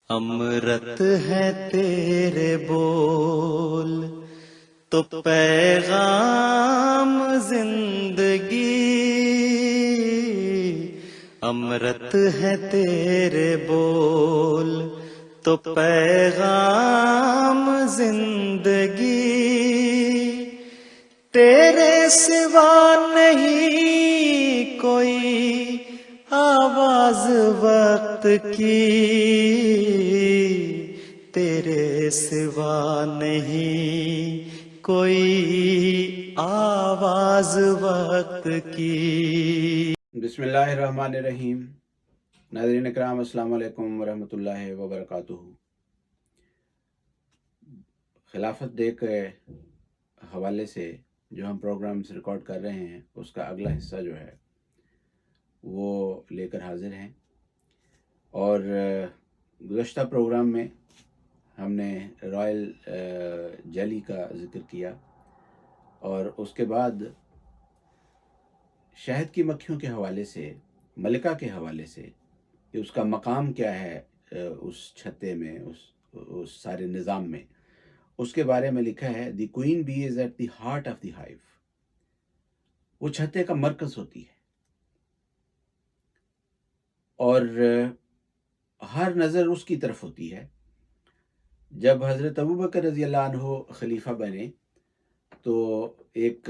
امرت ہے تیرے بول تو پیغام زندگی، امرت ہے تیرے بول تو پیغام زندگی، تیرے سوا نہیں کوئی آواز وقت کی، تیرے سوا نہیں کوئی آواز وقت کی۔ بسم اللہ الرحمن الرحیم۔ ناظرین اکرام، السلام علیکم ورحمۃ اللہ وبرکاتہ۔ خلافت ڈے کے حوالے سے جو ہم پروگرامز ریکارڈ کر رہے ہیں، اس کا اگلا حصہ جو ہے وہ لے کر حاضر ہیں۔ اور گزشتہ پروگرام میں ہم نے رائل جیلی کا ذکر کیا، اور اس کے بعد شہد کی مکھیوں کے حوالے سے، ملکہ کے حوالے سے کہ اس کا مقام کیا ہے اس چھتے میں، اس سارے نظام میں، اس کے بارے میں لکھا ہے the queen bee is at the heart of the hive. وہ چھتے کا مرکز ہوتی ہے، اور ہر نظر اس کی طرف ہوتی ہے۔ جب حضرت ابوبکر رضی اللہ عنہ خلیفہ بنے تو ایک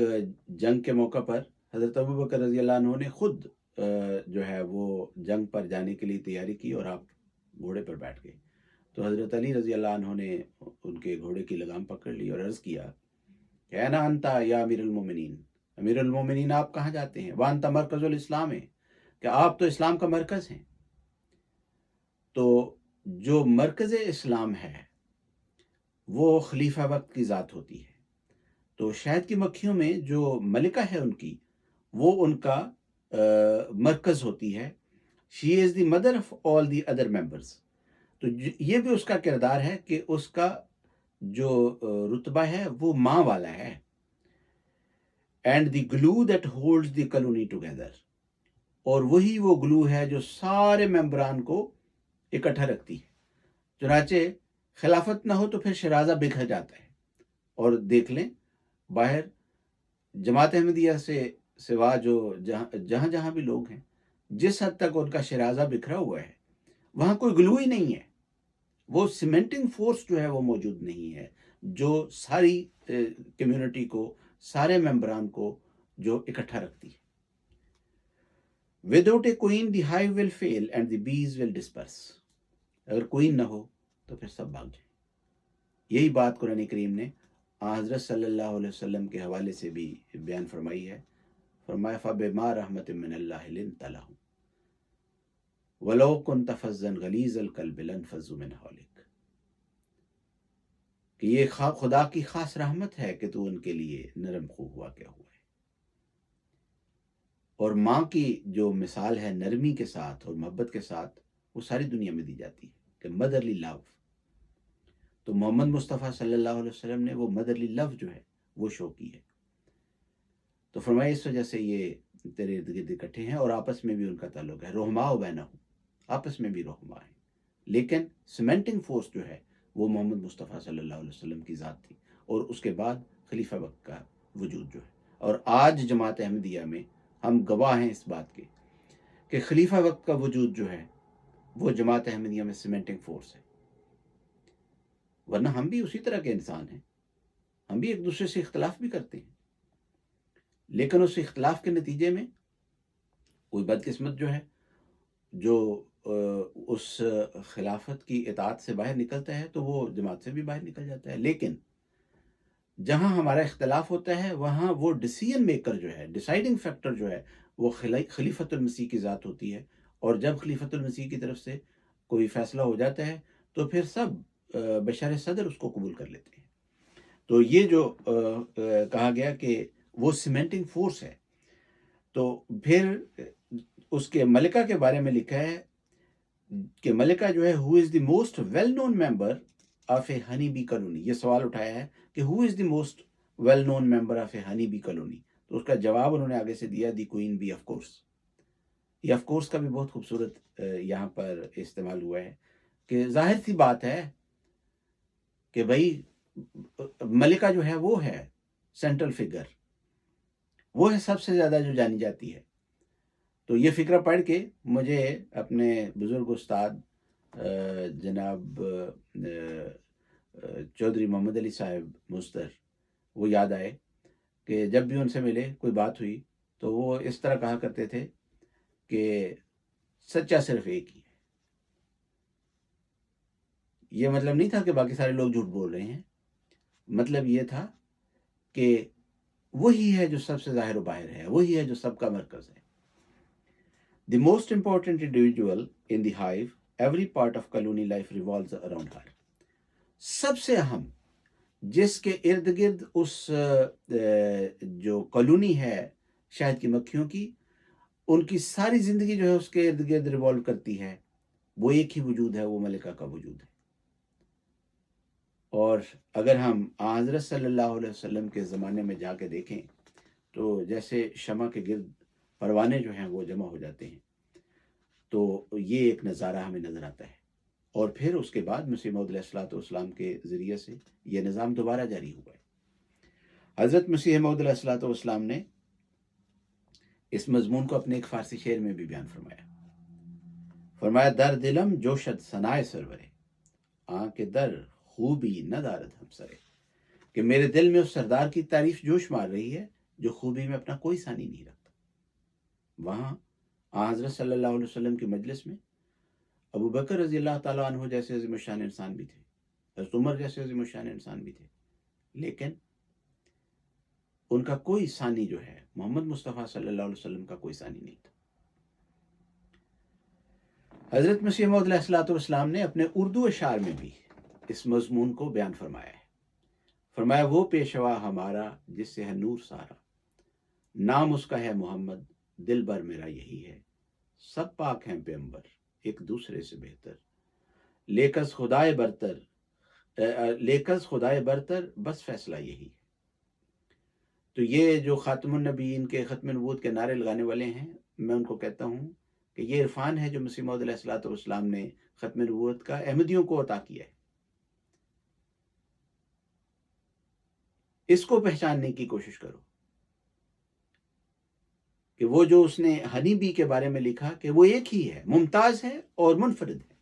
جنگ کے موقع پر حضرت ابوبکر رضی اللہ عنہ نے خود جو ہے وہ جنگ پر جانے کے لیے تیاری کی، اور آپ گھوڑے پر بیٹھ گئے۔ تو حضرت علی رضی اللہ عنہ نے ان کے گھوڑے کی لگام پکڑ لی اور عرض کیا کہ اینا انتا یا امیر المومنین، امیر المومنین آپ کہاں جاتے ہیں؟ وانتا مرکز الاسلام ہے، کہ آپ تو اسلام کا مرکز ہیں۔ تو جو مرکز اسلام ہے وہ خلیفہ وقت کی ذات ہوتی ہے۔ تو شہد کی مکھیوں میں جو ملکہ ہے ان کی، وہ ان کا مرکز ہوتی ہے۔ She is the mother of all the other members. تو یہ بھی اس کا کردار ہے کہ اس کا جو رتبہ ہے وہ ماں والا ہے۔ And the glue that holds the colony together, اور وہی وہ گلو ہے جو سارے ممبران کو اکٹھا رکھتی ہے۔ چنانچہ خلافت نہ ہو تو پھر شرازہ بکھر جاتا ہے۔ اور دیکھ لیں باہر جماعت احمدیہ سے سوا جو جہاں جہاں بھی لوگ ہیں، جس حد تک ان کا شرازہ بکھرا ہوا ہے، وہاں کوئی گلو ہی نہیں ہے، وہ سیمنٹنگ فورس جو ہے وہ موجود نہیں ہے، جو ساری کمیونٹی کو، سارے ممبران کو جو اکٹھا رکھتی ہے۔ Without a queen the hive will fail and the bees will disperse. اگر کوئین نہ ہو تو پھر سب بھاگ جائیں۔ یہی بات قرآن کریم نے حضرت صلی اللہ علیہ وسلم کے حوالے سے بھی بیان فرمائی ہے۔ فرمایا فَبِمَا رَحْمَةٍ مِّنَ اللَّهِ لِنتَ لَهُمْ وَلَوْ كُنْتَ فَظًّا غَلِيظَ الْقَلْبِ لَانفَضُّوا مِنْ حَوْلِكَ، کہ یہ خدا کی خاص رحمت ہے کہ تو ان کے لیے نرم خو ہوا کیا ہوا ہے۔ اور ماں کی جو مثال ہے نرمی کے ساتھ اور محبت کے ساتھ، وہ ساری دنیا میں دی جاتی ہے کہ مدرلی لو۔ تو محمد مصطفیٰ صلی اللہ علیہ وسلم نے وہ مدرلی لو جو ہے وہ شو کی ہے۔ تو فرمایا اس وجہ سے یہ تیرے ارد گرد اکٹھے ہیں، اور آپس میں بھی ان کا تعلق ہے، رحماء بینہم، آپس میں بھی رحماء ہیں، لیکن سیمنٹنگ فورس جو ہے وہ محمد مصطفیٰ صلی اللہ علیہ وسلم کی ذات تھی، اور اس کے بعد خلیفہ وقت کا وجود جو ہے۔ اور آج جماعت احمدیہ میں ہم گواہ ہیں اس بات کے کہ خلیفہ وقت کا وجود جو ہے وہ جماعت احمدیہ میں سیمنٹنگ فورس ہے۔ ورنہ ہم بھی اسی طرح کے انسان ہیں، ہم بھی ایک دوسرے سے اختلاف بھی کرتے ہیں، لیکن اس اختلاف کے نتیجے میں کوئی بدقسمت جو ہے جو اس خلافت کی اطاعت سے باہر نکلتا ہے تو وہ جماعت سے بھی باہر نکل جاتا ہے۔ لیکن جہاں ہمارا اختلاف ہوتا ہے وہاں وہ ڈیسیژن میکر جو ہے، ڈیسائیڈنگ فیکٹر جو ہے، وہ خلیفۃ المسیح کی ذات ہوتی ہے۔ اور جب خلیفۃ المسیح کی طرف سے کوئی فیصلہ ہو جاتا ہے تو پھر سب بشار صدر اس کو قبول کر لیتے ہیں۔ تو یہ جو کہا گیا کہ وہ سیمنٹنگ فورس ہے، تو پھر اس کے ملکہ کے بارے میں لکھا ہے کہ ملکہ جو ہے who is the most well known member of a honey bee colony. یہ سوال اٹھایا ہے کہ who is the most well known member of a honey bee colony, تو اس کا جواب انہوں نے آگے سے دیا the queen bee of course. یہ آف کورس کا بھی بہت خوبصورت یہاں پر استعمال ہوا ہے کہ ظاہر سی بات ہے کہ بھائی ملکہ جو ہے وہ ہے سینٹرل فگر، وہ ہے سب سے زیادہ جو جانی جاتی ہے۔ تو یہ فکرہ پڑھ کے مجھے اپنے بزرگ استاد جناب چودھری محمد علی صاحب مستر وہ یاد آئے کہ جب بھی ان سے ملے کوئی بات ہوئی تو وہ اس طرح کہا کرتے تھے کہ سچا صرف ایک ہی ہے۔ یہ مطلب نہیں تھا کہ باقی سارے لوگ جھوٹ بول رہے ہیں، مطلب یہ تھا کہ وہی ہے جو سب سے ظاہر و باہر ہے، وہی ہے جو سب کا مرکز ہے۔ The most important individual in the hive, every part of colony life revolves around her. سب سے اہم جس کے ارد گرد اس جو کالونی ہے شہد کی مکھیوں کی، ان کی ساری زندگی جو ہے اس کے ارد گرد ریوالو کرتی ہے، وہ ایک ہی وجود ہے، وہ ملکہ کا وجود ہے۔ اور اگر ہم حضرت صلی اللہ علیہ وسلم کے زمانے میں جا کے دیکھیں تو جیسے شمع کے گرد پروانے جو ہیں وہ جمع ہو جاتے ہیں، تو یہ ایک نظارہ ہمیں نظر آتا ہے۔ اور پھر اس کے بعد مسیح موعود علیہ السلام کے ذریعے سے یہ نظام دوبارہ جاری ہوا ہے۔ حضرت مسیح موعود علیہ السلام نے اس مضمون کو اپنے ایک فارسی شعر میں بھی بیان فرمایا در دلم جوشد ثنائے سرورے، آنکھ در خوبی نہ دارد ہم سرے، کہ میرے دل میں اس سردار کی تعریف جوش مار رہی ہے جو خوبی میں اپنا کوئی ثانی نہیں رکھتا۔ وہاں حضرت صلی اللہ علیہ وسلم کی مجلس میں ابو بکر رضی اللہ تعالیٰ عنہ جیسے عظیم الشان انسان بھی تھے، حضرت عمر جیسے عظیم الشان انسان بھی تھے، لیکن ان کا کوئی ثانی جو ہے محمد مصطفیٰ صلی اللہ علیہ وسلم کا کوئی ثانی نہیں تھا۔ حضرت مسیح موعود علیہ السلام نے اپنے اردو اشعار میں بھی اس مضمون کو بیان فرمایا ہے۔ فرمایا وہ پیشوا ہمارا جس سے ہے نور سارا، نام اس کا ہے محمد، دل بر میرا یہی ہے، سب پاک ہیں پیغمبر ایک دوسرے سے بہتر، لیکس خدائے برتر بس فیصلہ یہی ہے۔ تو یہ جو خاتم النبیین کے ختم نبوت کے نعرے لگانے والے ہیں، میں ان کو کہتا ہوں کہ یہ عرفان ہے جو مسیح موعود علیہ السلام نے ختم نبوت کا احمدیوں کو عطا کیا ہے۔ اس کو پہچاننے کی کوشش کرو کہ وہ جو اس نے ہنی بی کے بارے میں لکھا کہ وہ ایک ہی ہے، ممتاز ہے اور منفرد ہے،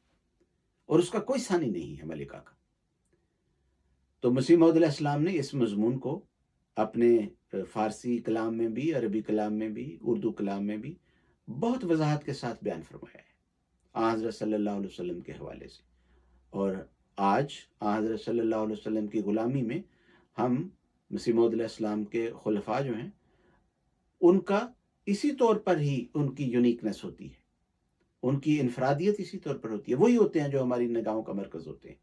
اور اس کا کوئی ثانی نہیں ہے ملکہ کا۔ تو مسیح موعود علیہ السلام نے اس مضمون کو اپنے فارسی کلام میں بھی، عربی کلام میں بھی، اردو کلام میں بھی بہت وضاحت کے ساتھ بیان فرمایا ہے حضرت صلی اللہ علیہ وسلم کے حوالے سے۔ اور آج حضرت صلی اللہ علیہ وسلم کی غلامی میں ہم مسیح موعود علیہ السلام کے خلفاء جو ہیں ان کا اسی طور پر ہی ان کی یونیکنیس ہوتی ہے، ان کی انفرادیت اسی طور پر ہوتی ہے، وہی ہوتے ہیں جو ہماری نگاہوں کا مرکز ہوتے ہیں۔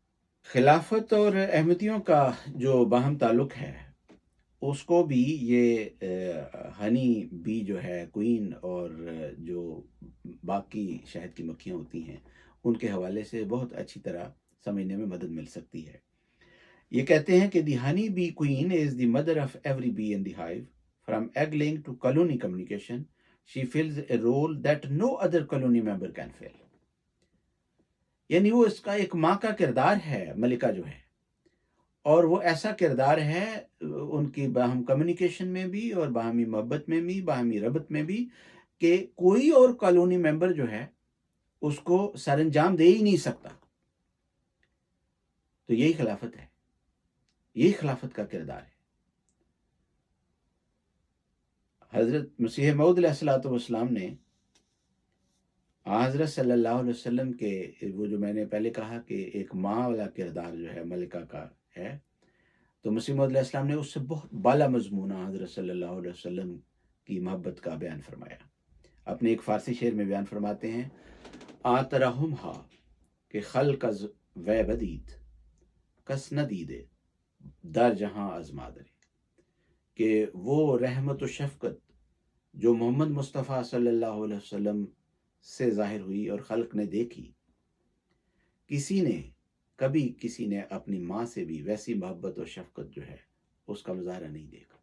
خلافت اور احمدیوں کا جو باہم تعلق ہے اس کو بھی یہ ہنی بی جو ہے کوئین اور جو باقی شہد کی مکھیاں ہوتی ہیں ان کے حوالے سے بہت اچھی طرح سمجھنے میں مدد مل سکتی ہے۔ یہ کہتے ہیں کہ the honey bee queen is the mother of every bee in the hive, from egg laying to colony communication she fills a role that no other colony member can fill. یعنی وہ اس کا ایک ماں کا کردار ہے ملکہ جو ہے، اور وہ ایسا کردار ہے ان کی باہم کمیونیکیشن میں بھی اور باہمی محبت میں بھی، باہمی ربط میں بھی، کہ کوئی اور کالونی ممبر جو ہے اس کو سر انجام دے ہی نہیں سکتا۔ تو یہی خلافت ہے، یہی خلافت کا کردار ہے۔ حضرت مسیح موعود علیہ السلام نے حضرت صلی اللہ علیہ وسلم کے وہ جو میں نے پہلے کہا کہ ایک ماں والا کردار جو ہے ملکہ کا ہے، تو مسیح موعود علیہ السلام نے اس سے بہت بالا مضمونہ حضرت صلی اللہ علیہ وسلم کی محبت کا بیان فرمایا۔ اپنے ایک فارسی شعر میں بیان فرماتے ہیں آترہم ہا کہ خلق از وے بدید کس ندیدے در جہاں از مادرے، کہ وہ رحمت و شفقت جو محمد مصطفیٰ صلی اللہ علیہ وسلم سے ظاہر ہوئی اور خلق نے دیکھی، کبھی کسی نے اپنی ماں سے بھی ویسی محبت اور شفقت جو ہے اس کا مظاہرہ نہیں دیکھا۔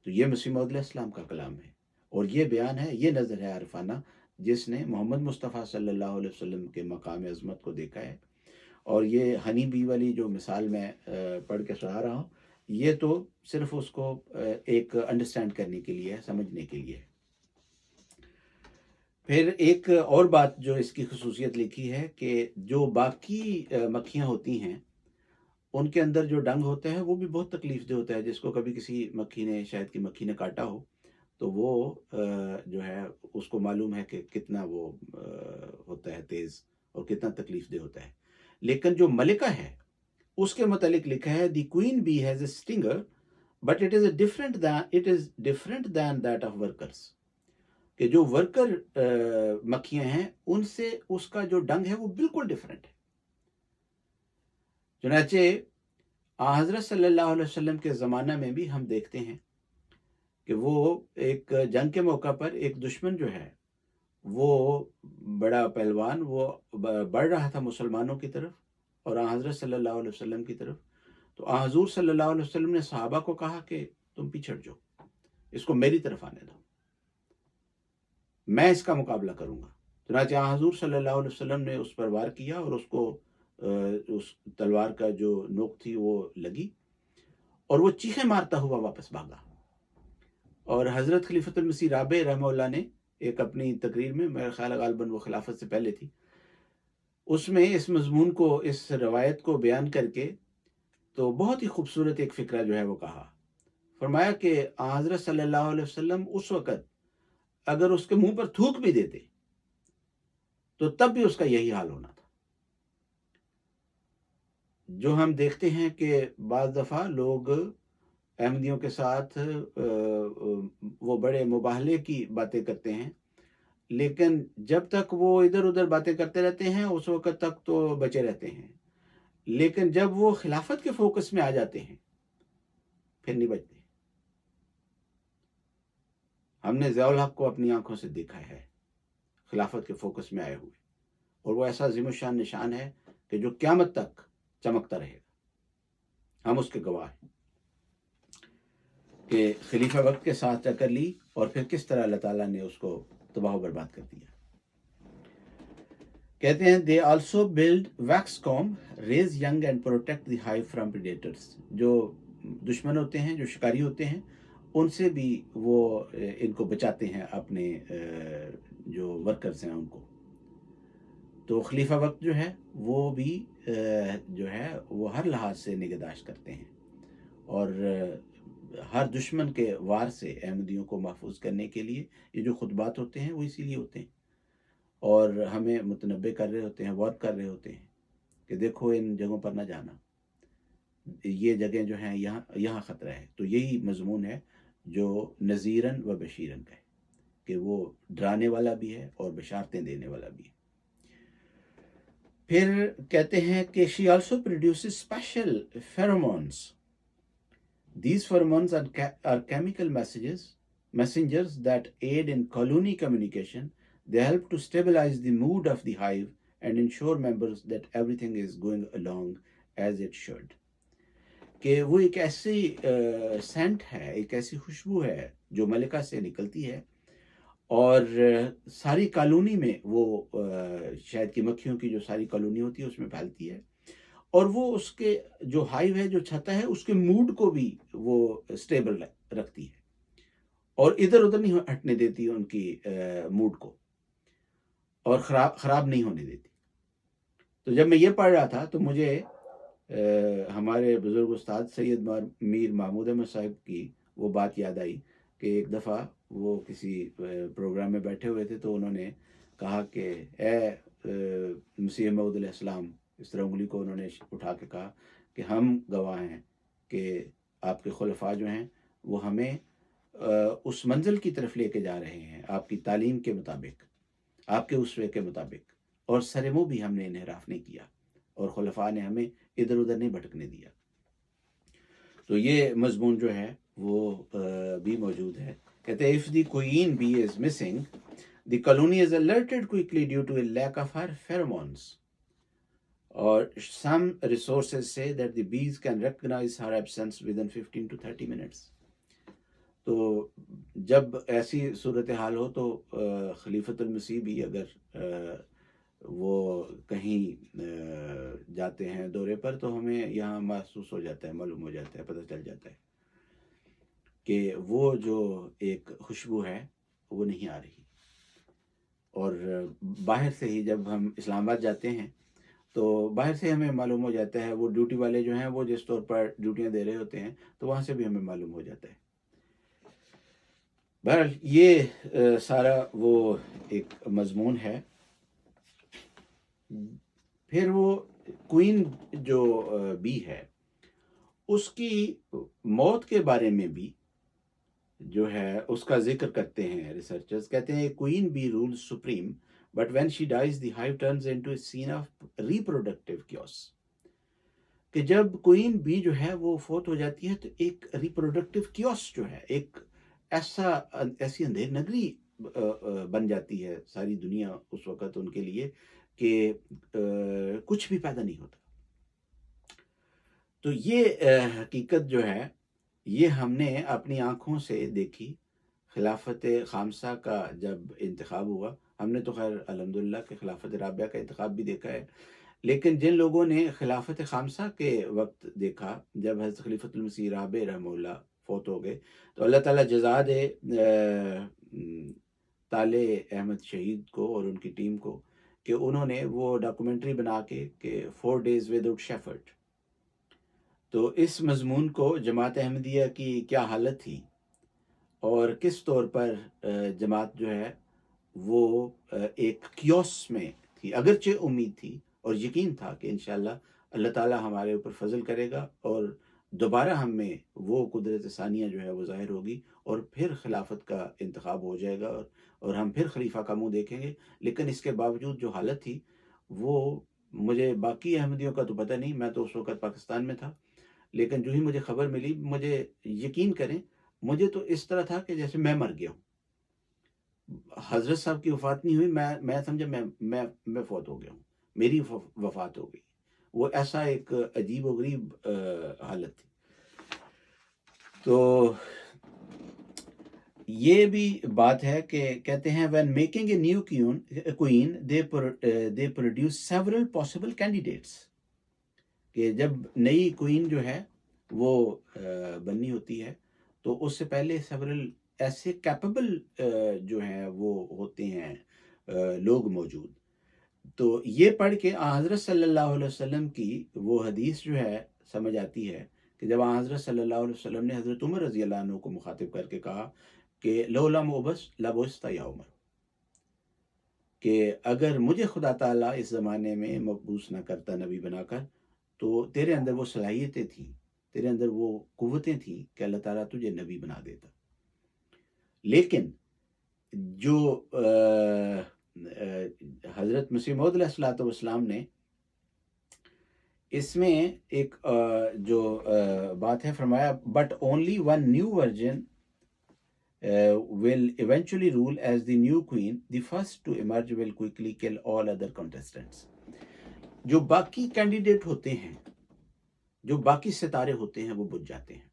تو یہ مسیح موعود علیہ السلام کا کلام ہے، اور یہ بیان ہے، یہ نظر ہے عارفانہ جس نے محمد مصطفیٰ صلی اللہ علیہ وسلم کے مقام عظمت کو دیکھا ہے. اور یہ ہنی بی والی جو مثال میں پڑھ کے سنا رہا ہوں، یہ تو صرف اس کو ایک انڈرسٹینڈ کرنے کے لیے ہے، سمجھنے کے لیے ہے. پھر ایک اور بات جو اس کی خصوصیت لکھی ہے کہ جو باقی مکھیاں ہوتی ہیں ان کے اندر جو ڈنگ ہوتا ہے وہ بھی بہت تکلیف دہ ہوتا ہے. جس کو کبھی کسی مکھی نے، شہد کی مکھی نے کاٹا ہو تو وہ جو ہے اس کو معلوم ہے کہ کتنا وہ ہوتا ہے تیز اور کتنا تکلیف دہ ہوتا ہے. لیکن جو ملکہ ہے اس کے متعلق لکھا ہے the queen bee has a stinger but it is different than that of workers. کہ جو ورکر مکھیاں ہیں ان سے اس کا جو ڈنگ ہے وہ بالکل ڈفرنٹ ہے. چنانچہ حضرت صلی اللہ علیہ وسلم کے زمانہ میں بھی ہم دیکھتے ہیں کہ وہ ایک جنگ کے موقع پر ایک دشمن جو ہے وہ بڑا پہلوان وہ بڑھ رہا تھا مسلمانوں کی طرف اور حضرت صلی اللہ علیہ وسلم کی طرف. تو حضور صلی اللہ علیہ وسلم نے صحابہ کو کہا کہ تم پیچھے ہٹ جاؤ، اس کو میری طرف آنے دو، میں اس کا مقابلہ کروں گا. چنانچہ حضور صلی اللہ علیہ وسلم نے اس پر وار کیا اور اس کو اس تلوار کا جو نوک تھی وہ لگی اور وہ چیخیں مارتا ہوا واپس بھاگا. اور حضرت خلیفۃ المسیح رابع رحمہ اللہ نے ایک اپنی تقریر میں، میرا خیال غالباً وہ خلافت سے پہلے تھی، اس میں اس مضمون کو، اس روایت کو بیان کر کے تو بہت ہی خوبصورت ایک فکرہ جو ہے وہ کہا. فرمایا کہ حضرت صلی اللہ علیہ وسلم اس وقت اگر اس کے منہ پر تھوک بھی دیتے تو تب بھی اس کا یہی حال ہونا تھا. جو ہم دیکھتے ہیں کہ بعض دفعہ لوگ احمدیوں کے ساتھ وہ بڑے مباہلے کی باتیں کرتے ہیں، لیکن جب تک وہ ادھر ادھر باتیں کرتے رہتے ہیں اس وقت تک تو بچے رہتے ہیں، لیکن جب وہ خلافت کے فوکس میں آ جاتے ہیں پھر نہیں بچتے. ہم نے ضیاء الحق کو اپنی آنکھوں سے دیکھا ہے خلافت کے فوکس میں آئے ہوئے، اور وہ ایسا عظیم الشان نشان ہے کہ جو قیامت تک چمکتا رہے گا. ہم اس کے گواہ ہیں کہ خلیفہ وقت کے ساتھ ٹکر لی اور پھر کس طرح اللہ تعالیٰ نے اس کو تباہ و برباد کر دیا. کہتے ہیں دے آلسو بلڈ ویکس کوم raise young and protect the high from predators. جو دشمن ہوتے ہیں، جو شکاری ہوتے ہیں، ان سے بھی وہ ان کو بچاتے ہیں، اپنے جو ورکرز ہیں ان کو. تو خلیفہ وقت جو ہے وہ بھی جو ہے وہ ہر لحاظ سے نگہداشت کرتے ہیں اور ہر دشمن کے وار سے احمدیوں کو محفوظ کرنے کے لیے یہ جو خطبات ہوتے ہیں وہ اسی لیے ہوتے ہیں اور ہمیں متنبع کر رہے ہوتے ہیں، وارن کر رہے ہوتے ہیں کہ دیکھو ان جگہوں پر نہ جانا، یہ جگہیں جو ہیں یہاں خطرہ ہے. تو یہی مضمون ہے جو نذیرن و بشیرن کا ہے کہ وہ ڈرانے والا بھی ہے اور بشارتیں دینے والا بھی ہے. پھر کہتے ہیں کہ she also produces special pheromones. These pheromones are chemical messengers that aid in colony communication. They help to stabilize the mood of the hive and ensure members that everything is going along as it should. کہ وہ ایک ایسی Saint ہے، ایک ایسی خوشبو ہے جو ملکہ سے نکلتی ہے اور ساری کالونی میں وہ شہد کی مکھیوں کی جو ساری کالونی ہوتی ہے اس میں پھیلتی ہے اور وہ اس کے جو ہائیو ہے، جو چھتا ہے، اس کے موڈ کو بھی وہ سٹیبل رکھتی ہے اور ادھر ادھر نہیں ہٹنے دیتی ان کی موڈ کو اور خراب نہیں ہونے دیتی. تو جب میں یہ پڑھ رہا تھا تو مجھے ہمارے بزرگ استاد سید میر محمود احمد صاحب کی وہ بات یاد آئی کہ ایک دفعہ وہ کسی پروگرام میں بیٹھے ہوئے تھے تو انہوں نے کہا کہ اے مسیح موعود علیہ السلام، اس طرح انگلی کو انہوں نے اٹھا کے کہا کہ ہم گواہ ہیں کہ آپ کے خلفاء جو ہیں وہ ہمیں اس منزل کی طرف لے کے جا رہے ہیں آپ کی تعلیم کے مطابق، آپ کے اسوے کے مطابق، اور سر منہ بھی ہم نے انحراف نہیں کیا اور خلفاء نے ہمیں ادھر ادھر نہیں بھٹکنے دیا. تو یہ مضمون جو ہے وہ بھی موجود ہے. کہتے ہیں if the queen bee is missing, the colony is alerted quickly due to a lack of her pheromones. Or some resources say that the bees can recognize her absence within 15 to 30 minutes. تو جب ایسی صورتحال ہو تو خلیفۃ المسیح بھی اگر وہ کہیں جاتے ہیں دورے پر تو ہمیں یہاں محسوس ہو جاتا ہے، معلوم ہو جاتا ہے، پتہ چل جاتا ہے کہ وہ جو ایک خوشبو ہے وہ نہیں آ رہی. اور باہر سے ہی جب ہم اسلام آباد جاتے ہیں تو باہر سے ہمیں معلوم ہو جاتا ہے، وہ ڈیوٹی والے جو ہیں وہ جس طور پر ڈیوٹیاں دے رہے ہوتے ہیں تو وہاں سے بھی ہمیں معلوم ہو جاتا ہے. بہرحال یہ سارا وہ ایک مضمون ہے. پھر وہ کوئین جو بی ہے اس کی موت کے بارے میں بھی جو ہے اس کا ذکر کرتے ہیں ریسرچرز. کہتے ہیں queen bee rule supreme but when she dies the hive turns into a scene of reproductive chaos. کہ جب کوئین بی جو ہے وہ فوت ہو جاتی ہے تو ایک ریپروڈکٹیو کیوس جو ہے، ایک ایسی اندھیر نگری بن جاتی ہے ساری دنیا اس وقت ان کے لیے کہ کچھ بھی پیدا نہیں ہوتا. تو یہ حقیقت جو ہے یہ ہم نے اپنی آنکھوں سے دیکھی. خلافت خامسہ کا جب انتخاب ہوا، ہم نے تو خیر الحمدللہ کہ خلافت رابعہ کا انتخاب بھی دیکھا ہے، لیکن جن لوگوں نے خلافت خامسہ کے وقت دیکھا جب حضرت خلیفۃ المسیح رابع رحمہ اللہ فوت ہو گئے، تو اللہ تعالیٰ جزا دے طالع احمد شہید کو اور ان کی ٹیم کو کہ انہوں نے وہ ڈاکومنٹری بنا کے کہ 4 days وداؤٹ شیفرڈ. تو اس مضمون کو جماعت احمدیہ کی کیا حالت تھی اور کس طور پر جماعت جو ہے وہ ایک کیوس میں تھی، اگرچہ امید تھی اور یقین تھا کہ انشاءاللہ اللہ تعالیٰ ہمارے اوپر فضل کرے گا اور دوبارہ ہم میں وہ قدرت ثانیہ جو ہے وہ ظاہر ہوگی اور پھر خلافت کا انتخاب ہو جائے گا اور ہم پھر خلیفہ کا منہ دیکھیں گے. لیکن اس کے باوجود جو حالت تھی وہ مجھے باقی احمدیوں کا تو پتہ نہیں، میں تو اس وقت پاکستان میں تھا، لیکن جو ہی مجھے خبر ملی مجھے یقین کریں مجھے تو اس طرح تھا کہ جیسے میں مر گیا ہوں. حضرت صاحب کی وفات نہیں ہوئی، میں سمجھا میں فوت ہو گیا ہوں، میری وفات ہو گئی. وہ ایسا ایک عجیب و غریب حالت تھی. تو یہ بھی بات ہے کہ کہتے ہیں when making a new queen they produce several possible candidates. کہ جب نئی کوئین جو ہے وہ بننی ہوتی ہے تو اس سے پہلے سیورل ایسے کیپیبل جو ہیں وہ ہوتے ہیں لوگ موجود. تو یہ پڑھ کے حضرت صلی اللہ علیہ وسلم کی وہ حدیث جو ہے سمجھ آتی ہے کہ جب حضرت صلی اللہ علیہ وسلم نے حضرت عمر رضی اللہ عنہ کو مخاطب کر کے کہا کہ لولا مبس لبست یا عمر، کہ اگر مجھے خدا تعالیٰ اس زمانے میں مبعوث نہ کرتا نبی بنا کر تو تیرے اندر وہ صلاحیتیں تھیں، تیرے اندر وہ قوتیں تھیں کہ اللہ تعالیٰ تجھے نبی بنا دیتا. لیکن جو حضرت مسیح موعود علیہ الصلوۃ والسلام نے اس میں ایک جو بات ہے فرمایا but only one new virgin will eventually rule as the new queen. The first to emerge will quickly kill all other contestants. جو باقی کینڈیڈیٹ ہوتے ہیں، جو باقی ستارے ہوتے ہیں وہ بجھ جاتے ہیں.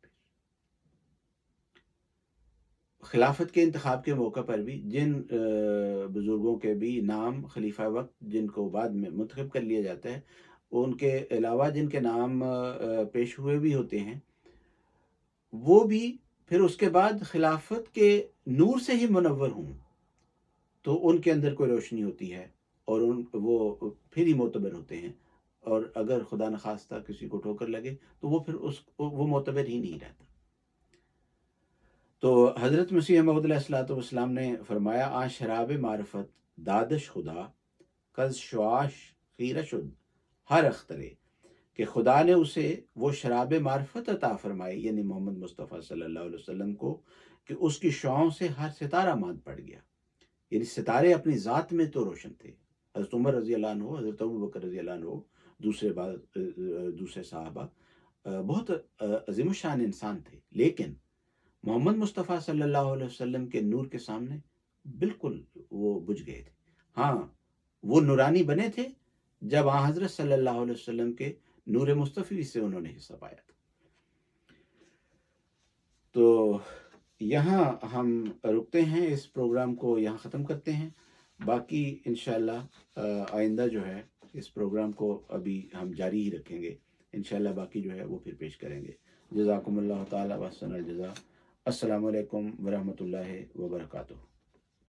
خلافت کے انتخاب کے موقع پر بھی جن بزرگوں کے بھی نام خلیفہ وقت جن کو بعد میں منتخب کر لیا جاتا ہے ان کے علاوہ جن کے نام پیش ہوئے بھی ہوتے ہیں وہ بھی پھر اس کے بعد خلافت کے نور سے ہی منور ہوں تو ان کے اندر کوئی روشنی ہوتی ہے اور وہ پھر ہی معتبر ہوتے ہیں. اور اگر خدا نخواستہ کسی کو ٹھوکر لگے تو وہ پھر وہ معتبر ہی نہیں رہتا. تو حضرت مسیح موعود علیہ الصلوۃ والسلام نے فرمایا آن شراب معرفت دادش خدا کز شواش خیرہ شد ہر اخترے، کہ خدا نے اسے وہ شراب معرفت عطا فرمائی یعنی محمد مصطفیٰ صلی اللہ علیہ وسلم کو کہ اس کی شعاؤں سے ہر ستارہ ماند پڑ گیا. یعنی ستارے اپنی ذات میں تو روشن تھے، حضرت عمر رضی اللہ عنہ، حضرت ابوبکر رضی اللہ عنہ، دوسرے صحابہ بہت عظیم الشان انسان تھے، لیکن محمد مصطفیٰ صلی اللہ علیہ وسلم کے نور کے سامنے بالکل وہ بجھ گئے تھے. ہاں وہ نورانی بنے تھے جب حضرت صلی اللہ علیہ وسلم کے نور مصطفی سے انہوں نے حصہ پایا تھا. تو یہاں ہم رکتے ہیں، اس پروگرام کو یہاں ختم کرتے ہیں. باقی انشاءاللہ آئندہ جو ہے اس پروگرام کو ابھی ہم جاری ہی رکھیں گے. انشاءاللہ باقی جو ہے وہ پھر پیش کریں گے. جزاکم اللہ تعالی وحسن الجزا. السلام علیکم ورحمۃ اللہ وبرکاتہ.